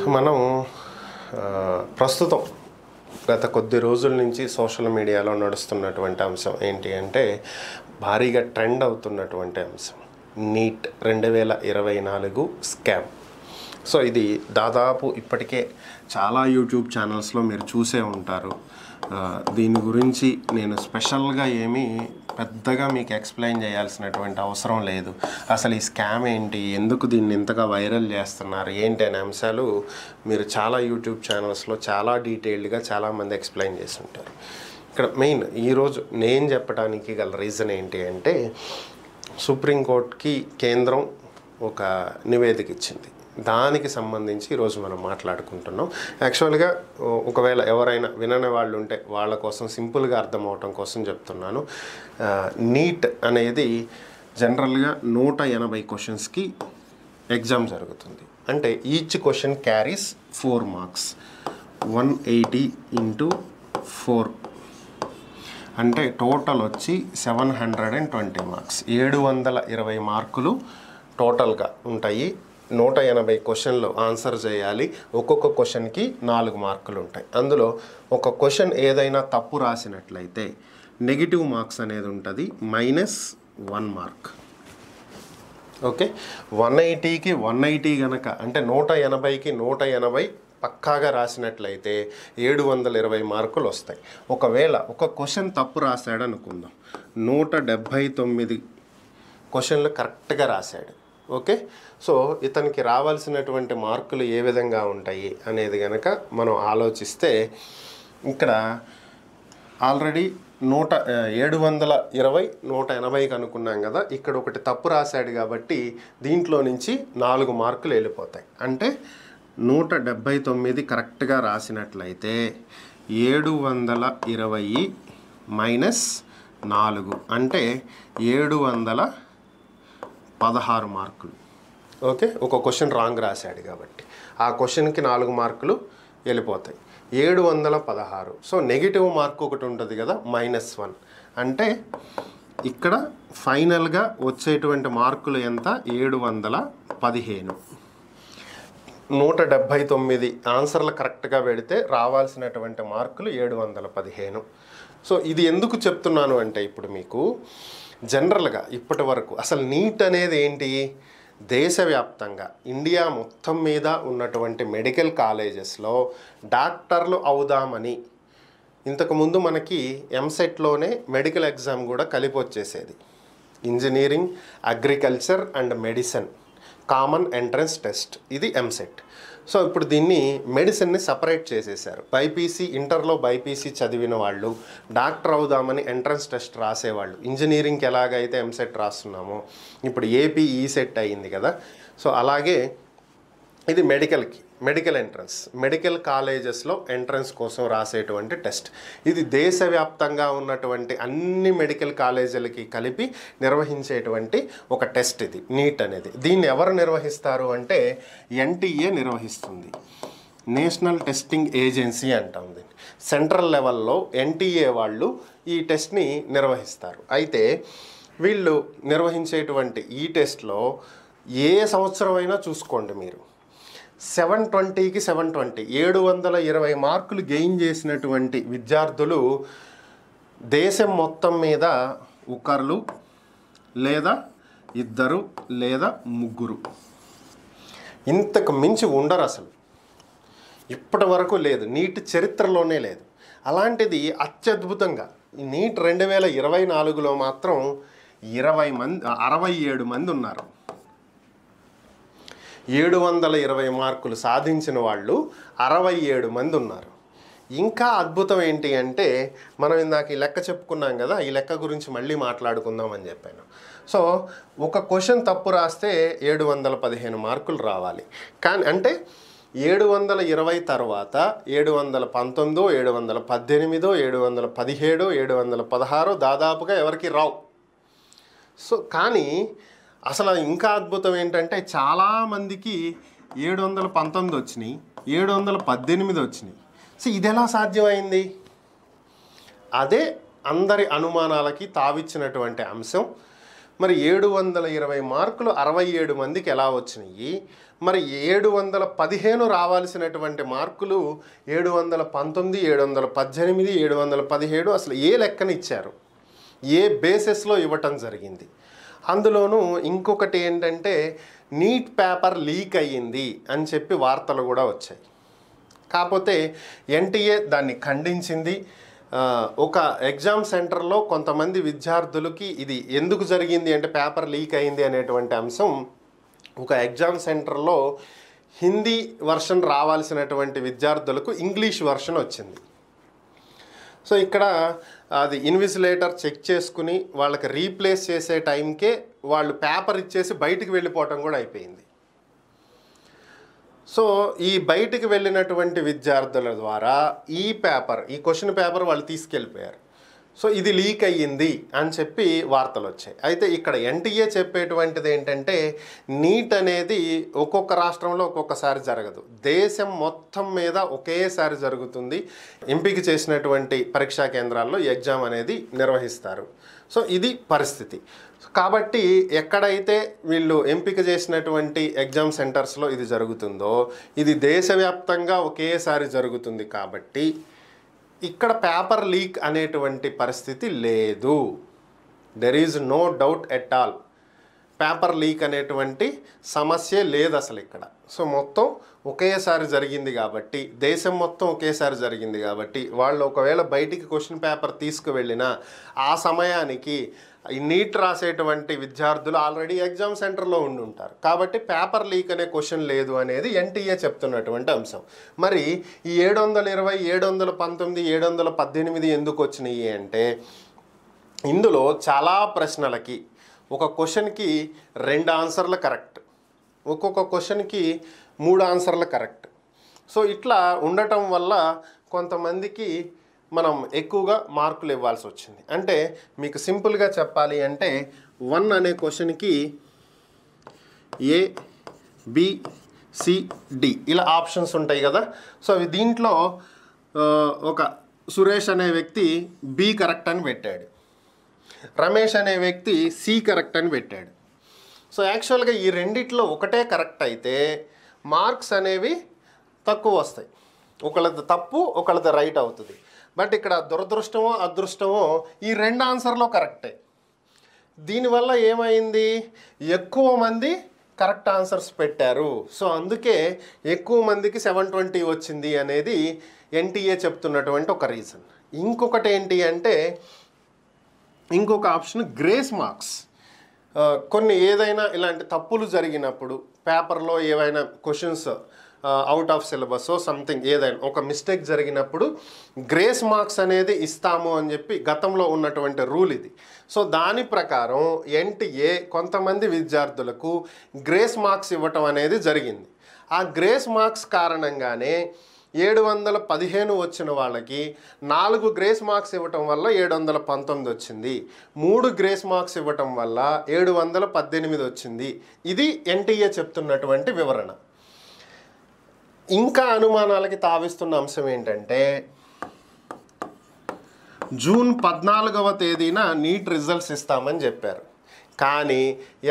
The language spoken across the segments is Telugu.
మనం ప్రస్తుతం గత కొద్ది రోజుల నుంచి సోషల్ మీడియాలో నడుస్తున్నటువంటి అంశం ఏంటి అంటే భారీగా ట్రెండ్ అవుతున్నటువంటి అంశం నీట్ 2024 స్కామ్. సో ఇది దాదాపు ఇప్పటికే చాలా యూట్యూబ్ ఛానల్స్లో మీరు చూసే ఉంటారు. దీని గురించి నేను స్పెషల్గా ఏమీ పెద్దగా మీకు ఎక్స్ప్లెయిన్ చేయాల్సినటువంటి అవసరం లేదు. అసలు ఈ స్కామ్ ఏంటి, ఎందుకు దీన్ని ఇంతగా వైరల్ చేస్తున్నారు ఏంటి అనే అంశాలు మీరు చాలా యూట్యూబ్ ఛానల్స్లో చాలా డీటెయిల్డ్గా చాలామంది ఎక్స్ప్లెయిన్ చేసి ఉంటారు. ఇక్కడ మెయిన్ ఈరోజు నేను చెప్పడానికి గల రీజన్ ఏంటి అంటే సుప్రీంకోర్టుకి కేంద్రం ఒక నివేదిక ఇచ్చింది. దానికి సంబంధించి ఈరోజు మనం మాట్లాడుకుంటున్నాం. యాక్చువల్గా ఒకవేళ ఎవరైనా వినని వాళ్ళు ఉంటే వాళ్ళ కోసం సింపుల్గా అర్థం అవటం కోసం చెప్తున్నాను. నీట్ అనేది జనరల్గా 180 క్వశ్చన్స్కి ఎగ్జామ్ జరుగుతుంది. అంటే ఈచ్ క్వశ్చన్ క్యారీస్ 4 మార్క్స్. 180 × 4 అంటే టోటల్ వచ్చి 720 మార్క్స్. 720 మార్కులు టోటల్గా ఉంటాయి. 180 క్వశ్చన్లు ఆన్సర్ చేయాలి. ఒక్కొక్క క్వశ్చన్కి 4 మార్కులు ఉంటాయి. అందులో ఒక క్వశ్చన్ ఏదైనా తప్పు రాసినట్లయితే నెగిటివ్ మార్క్స్ అనేది ఉంటుంది, -1 మార్క్. ఓకే, 180కి 180 కనుక అంటే 180కి 180 పక్కాగా రాసినట్లయితే 720 మార్కులు వస్తాయి. ఒకవేళ ఒక క్వశ్చన్ తప్పు రాశాడు అనుకుందాం, 179 క్వశ్చన్లు కరెక్ట్గా రాశాడు. ఓకే, సో ఇతనికి రావాల్సినటువంటి మార్కులు ఏ విధంగా ఉంటాయి అనేది కనుక మనం ఆలోచిస్తే ఇక్కడ ఆల్రెడీ 720 180కి అనుకున్నాం కదా, ఇక్కడ ఒకటి తప్పు రాశాడు కాబట్టి దీంట్లో నుంచి 4 మార్కులు వెళ్ళిపోతాయి. అంటే 179 కరెక్ట్గా రాసినట్లయితే 720 - 4 అంటే 716 మార్కులు. ఓకే, ఒక క్వశ్చన్ రాంగ్ రాశాడు కాబట్టి ఆ క్వశ్చన్కి 4 మార్కులు వెళ్ళిపోతాయి. 716. సో నెగిటివ్ మార్క్ ఒకటి ఉంటుంది కదా, -1. అంటే ఇక్కడ ఫైనల్గా వచ్చేటువంటి మార్కులు ఎంత, 715. 179 ఆన్సర్లు కరెక్ట్గా పెడితే రావాల్సినటువంటి మార్కులు 715. సో ఇది ఎందుకు చెప్తున్నాను అంటే ఇప్పుడు మీకు జనరల్గా ఇప్పటి వరకు అసలు నీట్ అనేది ఏంటి, దేశవ్యాప్తంగా ఇండియా మొత్తం మీద ఉన్నటువంటి మెడికల్ కాలేజెస్లో డాక్టర్లు అవుదామని ఇంతకుముందు మనకి ఎంసెట్లోనే మెడికల్ ఎగ్జామ్ కూడా కలిపి వచ్చేసేది. Engineering, agriculture and medicine common entrance test, ఇది ఎంసెట్. సో ఇప్పుడు దీన్ని మెడిసిన్ని సపరేట్ చేసేసారు. బైపీసీ, ఇంటర్లో బైపీసీ చదివిన వాళ్ళు డాక్టర్ అవుదామని ఎంట్రన్స్ టెస్ట్ రాసేవాళ్ళు, ఇంజనీరింగ్కి ఎలాగైతే ఎంసెట్ రాస్తున్నామో ఇప్పుడు ఏపీ ఈసెట్ అయ్యింది కదా, సో అలాగే ఇది మెడికల్ ఎంట్రన్స్, మెడికల్ కాలేజెస్లో ఎంట్రన్స్ కోసం రాసేటువంటి టెస్ట్. ఇది దేశవ్యాప్తంగా ఉన్నటువంటి అన్ని మెడికల్ కాలేజీలకి కలిపి నిర్వహించేటువంటి ఒక టెస్ట్ ఇది నీట్ అనేది. దీన్ని ఎవరు నిర్వహిస్తారు అంటే ఎన్టీఏ నిర్వహిస్తుంది, నేషనల్ టెస్టింగ్ ఏజెన్సీ అంటాం దీన్ని. సెంట్రల్ లెవెల్లో ఎన్టీఏ వాళ్ళు ఈ టెస్ట్ని నిర్వహిస్తారు. అయితే వీళ్ళు నిర్వహించేటువంటి ఈ టెస్ట్లో ఏ సంవత్సరం అయినా చూసుకోండి మీరు, 720కి 720 720 మార్కులు గెయిన్ చేసినటువంటి విద్యార్థులు దేశం మొత్తం మీద ఒకరు లేదా ఇద్దరు లేదా ముగ్గురు, ఇంతకు మించి ఉండరు. అసలు ఇప్పటి వరకు లేదు, నీట్ చరిత్రలోనే లేదు. అలాంటిది అత్యద్భుతంగా నీట్ 2024లో మాత్రం 67 మంది ఉన్నారు. 720 మార్కులు సాధించిన వాళ్ళు 67 మంది ఉన్నారు. ఇంకా అద్భుతం ఏంటి అంటే మనం ఇందాక ఈ లెక్క చెప్పుకున్నాం కదా, ఈ లెక్క గురించి మళ్ళీ మాట్లాడుకుందాం అని చెప్పాను. సో ఒక క్వశ్చన్ తప్పు రాస్తే 715 మార్కులు రావాలి. కానీ అంటే 720 తర్వాత 719, 718, 717, 716 దాదాపుగా ఎవరికి రావు. సో కానీ అసలు ఇంకా అద్భుతం ఏంటంటే చాలామందికి 719 వచ్చినాయి, 718 వచ్చినాయి. సో ఇది ఎలా సాధ్యమైంది? అదే అందరి అనుమానాలకి తావిచ్చినటువంటి అంశం. మరి 720 మార్కులు 67 మందికి ఎలా వచ్చినాయి? మరి 715 రావాల్సినటువంటి మార్కులు 719, 718, 717 అసలు ఏ లెక్కన ఇచ్చారు? ఏ బేసిస్లో ఇవ్వటం జరిగింది? అందులోనూ ఇంకొకటి ఏంటంటే నీట్ పేపర్ లీక్ అయ్యింది అని చెప్పి వార్తలు కూడా వచ్చాయి. కాకపోతే ఎన్టీఏ దాన్ని ఖండించింది. ఒక ఎగ్జామ్ సెంటర్లో కొంతమంది విద్యార్థులకి ఇది ఎందుకు జరిగింది అంటే పేపర్ లీక్ అయింది అనేటువంటి అంశం, ఒక ఎగ్జామ్ సెంటర్లో హిందీ వర్షన్ రావాల్సినటువంటి విద్యార్థులకు ఇంగ్లీష్ వర్షన్ వచ్చింది. సో ఇక్కడ అది ఇన్విజిలేటర్ చెక్ చేసుకుని వాళ్ళకి రీప్లేస్ చేసే టైంకే వాళ్ళు పేపర్ ఇచ్చేసి బయటికి వెళ్ళిపోవటం కూడా అయిపోయింది. సో ఈ బయటికి వెళ్ళినటువంటి విద్యార్థుల ద్వారా ఈ క్వశ్చన్ పేపర్ వాళ్ళు తీసుకెళ్ళిపోయారు. సో ఇది లీక్ అయ్యింది అని చెప్పి వార్తలు వచ్చాయి. అయితే ఇక్కడ ఎన్టీఏ చెప్పేటువంటిది ఏంటంటే నీట్ అనేది ఒక్కొక్క రాష్ట్రంలో ఒక్కొక్కసారి జరగదు, దేశం మొత్తం మీద ఒకేసారి జరుగుతుంది. ఎంపిక చేసినటువంటి పరీక్షా కేంద్రాల్లో ఈ ఎగ్జామ్ అనేది నిర్వహిస్తారు. సో ఇది పరిస్థితి. కాబట్టి ఎక్కడైతే వీళ్ళు ఎంపిక చేసినటువంటి ఎగ్జామ్ సెంటర్స్లో ఇది జరుగుతుందో ఇది దేశవ్యాప్తంగా ఒకేసారి జరుగుతుంది. కాబట్టి ఇక్కడ పేపర్ లీక్ అనేటువంటి పరిస్థితి లేదు. There is no doubt at all. Paper leak అనేటువంటి సమస్య లేదు అసలు ఇక్కడ. సో మొత్తం ఒకేసారి జరిగింది కాబట్టి, దేశం మొత్తం ఒకేసారి జరిగింది కాబట్టి వాళ్ళు ఒకవేళ బయటికి క్వశ్చన్ పేపర్ తీసుకువెళ్ళినా ఆ సమయానికి ఈ నీట్ రాసేటువంటి విద్యార్థులు ఆల్రెడీ ఎగ్జామ్ సెంటర్లో ఉండి ఉంటారు. కాబట్టి పేపర్ లీక్ అనే క్వశ్చన్ లేదు అనేది ఎన్టీఏ చెప్తున్నటువంటి అంశం. మరి ఈ 720, 719, 718 ఎందుకు వచ్చినాయి అంటే ఇందులో చాలా ప్రశ్నలకి ఒక క్వశ్చన్కి 2 ఆన్సర్లు కరెక్ట్, ఒక్కొక్క క్వశ్చన్కి 3 ఆన్సర్లు కరెక్ట్. సో ఇట్లా ఉండటం వల్ల కొంతమందికి మనం ఎక్కువగా మార్కులు ఇవ్వాల్సి వచ్చింది. అంటే మీకు సింపుల్గా చెప్పాలి అంటే 1 అనే క్వశ్చన్కి ఏ, బి, సి, డి ఇలా ఆప్షన్స్ ఉంటాయి కదా. సో అవి దీంట్లో ఒక సురేష్ అనే వ్యక్తి బి కరెక్ట్ అని పెట్టాడు, రమేష్ అనే వ్యక్తి సి కరెక్ట్ అని పెట్టాడు. సో యాక్చువల్గా ఈ రెండిట్లో ఒకటే కరెక్ట్ అయితే మార్క్స్ అనేవి తక్కువ వస్తాయి, ఒకళ్ళది తప్పు ఒకళ్ళది రైట్ అవుతుంది. బట్ ఇక్కడ దురదృష్టమో అదృష్టమో ఈ 2 ఆన్సర్లో కరెక్టే. దీనివల్ల ఏమైంది, ఎక్కువ మంది కరెక్ట్ ఆన్సర్స్ పెట్టారు. సో అందుకే ఎక్కువ మందికి 720 వచ్చింది అనేది ఎన్టీఏ చెప్తున్నటువంటి ఒక రీజన్. ఇంకొకటి ఏంటి అంటే ఇంకొక ఆప్షన్ గ్రేస్ మార్క్స్. కొన్ని ఏదైనా ఇలాంటి తప్పులు జరిగినప్పుడు పేపర్లో ఏవైనా questions out of syllabus something ఏదైనా ఒక మిస్టేక్ జరిగినప్పుడు గ్రేస్ మార్క్స్ అనేది ఇస్తాము అని చెప్పి గతంలో ఉన్నటువంటి రూల్ ఇది. సో దాని ప్రకారం ఎన్టీఏ కొంతమంది విద్యార్థులకు గ్రేస్ మార్క్స్ ఇవ్వటం అనేది జరిగింది. ఆ గ్రేస్ మార్క్స్ కారణంగానే 715 వచ్చిన వాళ్ళకి 4 గ్రేస్ మార్క్స్ ఇవ్వటం వల్ల 719 వచ్చింది, 3 గ్రేస్ మార్క్స్ ఇవ్వటం వల్ల 718 వచ్చింది. ఇది ఎన్టీఏ చెప్తున్నటువంటి వివరణ. ఇంకా అనుమానాలకి తావిస్తున్న అంశం ఏంటంటే జూన్ 14వ తేదీన నీట్ రిజల్ట్స్ ఇస్తామని చెప్పారు. కానీ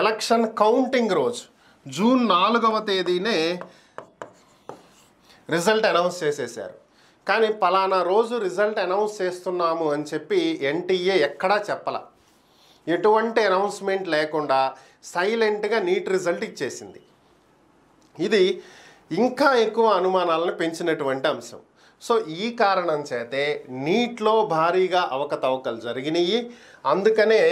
ఎలక్షన్ కౌంటింగ్ రోజు జూన్ 4వ తేదీనే రిజల్ట్ అనౌన్స్ చేసేసారు. కానీ పలానా రోజు రిజల్ట్ అనౌన్స్ చేస్తున్నాము అని చెప్పి ఎన్టీఏ ఎక్కడా చెప్పలా. ఎటువంటి అనౌన్స్మెంట్ లేకుండా సైలెంట్గా నీట్ రిజల్ట్ ఇచ్చేసింది. ఇది ఇంకా ఎక్కువ అనుమానాలను పెంచినటువంటి అంశం. సో ఈ కారణం చేతే నీట్లో భారీగా అవకతవకలు జరిగినాయి, అందుకనే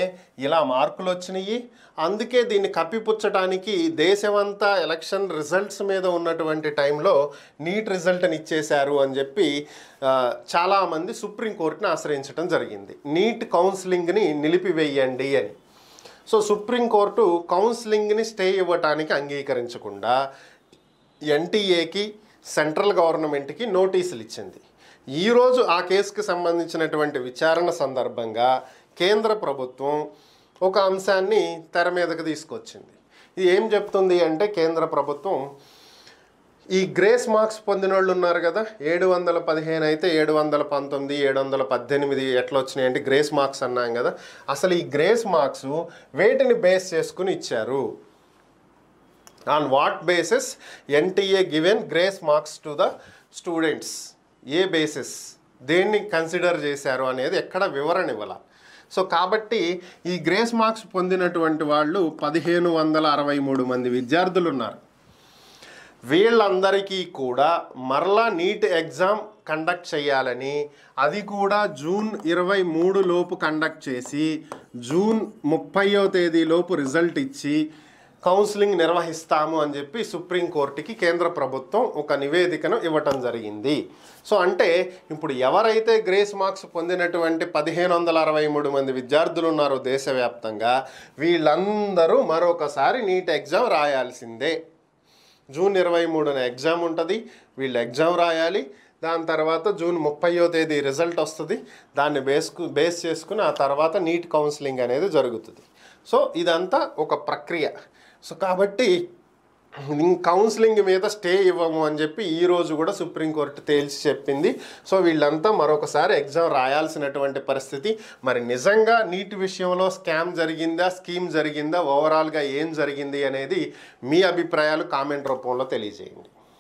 ఇలా మార్కులు వచ్చినాయి. అందుకే దీన్ని కప్పిపుచ్చడానికి దేశమంతా ఎలక్షన్ రిజల్ట్స్ మీద ఉన్నటువంటి టైంలో నీట్ రిజల్ట్ని ఇచ్చేశారు అని చెప్పి చాలామంది సుప్రీంకోర్టుని ఆశ్రయించడం జరిగింది, నీట్ కౌన్సిలింగ్ని నిలిపివేయండి అని. సో సుప్రీంకోర్టు కౌన్సిలింగ్ని స్టే ఇవ్వటానికి అంగీకరించకుండా ఎన్టీఏకి సెంట్రల్ గవర్నమెంట్కి నోటీసులు ఇచ్చింది. ఈరోజు ఆ కేసుకు సంబంధించినటువంటి విచారణ సందర్భంగా కేంద్ర ప్రభుత్వం ఒక అంశాన్ని తెర మీదకు తీసుకొచ్చింది. ఇది ఏం చెప్తుంది అంటే కేంద్ర ప్రభుత్వం ఈ గ్రేస్ మార్క్స్ పొందిన వాళ్ళు ఉన్నారు కదా, 715 అయితే 719, 718 ఎట్లా వచ్చినాయి అంటే గ్రేస్ మార్క్స్ అన్నాం కదా. అసలు ఈ గ్రేస్ మార్క్స్ వేటిని బేస్ చేసుకుని ఇచ్చారు? On what basis NTA given grace marks to the students? A basis, దేన్ని కన్సిడర్ చేశారు అనేది ఎక్కడ వివరణ ఇవ్వాల. సో కాబట్టి ఈ గ్రేస్ మార్క్స్ పొందినటువంటి వాళ్ళు 1563 మంది విద్యార్థులు ఉన్నారు. వీళ్ళందరికీ కూడా మరలా నీట్ ఎగ్జామ్ కండక్ట్ చేయాలని, అది కూడా జూన్ 23 లోపు కండక్ట్ చేసి జూన్ 30వ తేదీ లోపు రిజల్ట్ ఇచ్చి కౌన్సిలింగ్ నిర్వహిస్తాము అని చెప్పి సుప్రీంకోర్టుకి కేంద్ర ప్రభుత్వం ఒక నివేదికను ఇవ్వటం జరిగింది. సో అంటే ఇప్పుడు ఎవరైతే గ్రేస్ మార్క్స్ పొందినటువంటి 1563 మంది విద్యార్థులు ఉన్నారో దేశవ్యాప్తంగా, వీళ్ళందరూ మరొకసారి నీట్ ఎగ్జామ్ రాయాల్సిందే. జూన్ 23న ఎగ్జామ్ ఉంటుంది, వీళ్ళు ఎగ్జామ్ రాయాలి. దాని తర్వాత జూన్ 30వ తేదీ రిజల్ట్ వస్తుంది. దాన్ని బేస్ చేసుకుని ఆ తర్వాత నీట్ కౌన్సిలింగ్ అనేది జరుగుతుంది. సో ఇదంతా ఒక ప్రక్రియ. సో కాబట్టి కౌన్సిలింగ్ మీద స్టే ఇవ్వము అని చెప్పి ఈరోజు కూడా సుప్రీంకోర్టు తేల్చి చెప్పింది. సో వీళ్ళంతా మరొకసారి ఎగ్జామ్ రాయాల్సినటువంటి పరిస్థితి. మరి నిజంగా నీట్ విషయంలో స్కామ్ జరిగిందా, స్కీమ్ జరిగిందా, ఓవరాల్గా ఏం జరిగింది అనేది మీ అభిప్రాయాలు కామెంట్ రూపంలో తెలియజేయండి.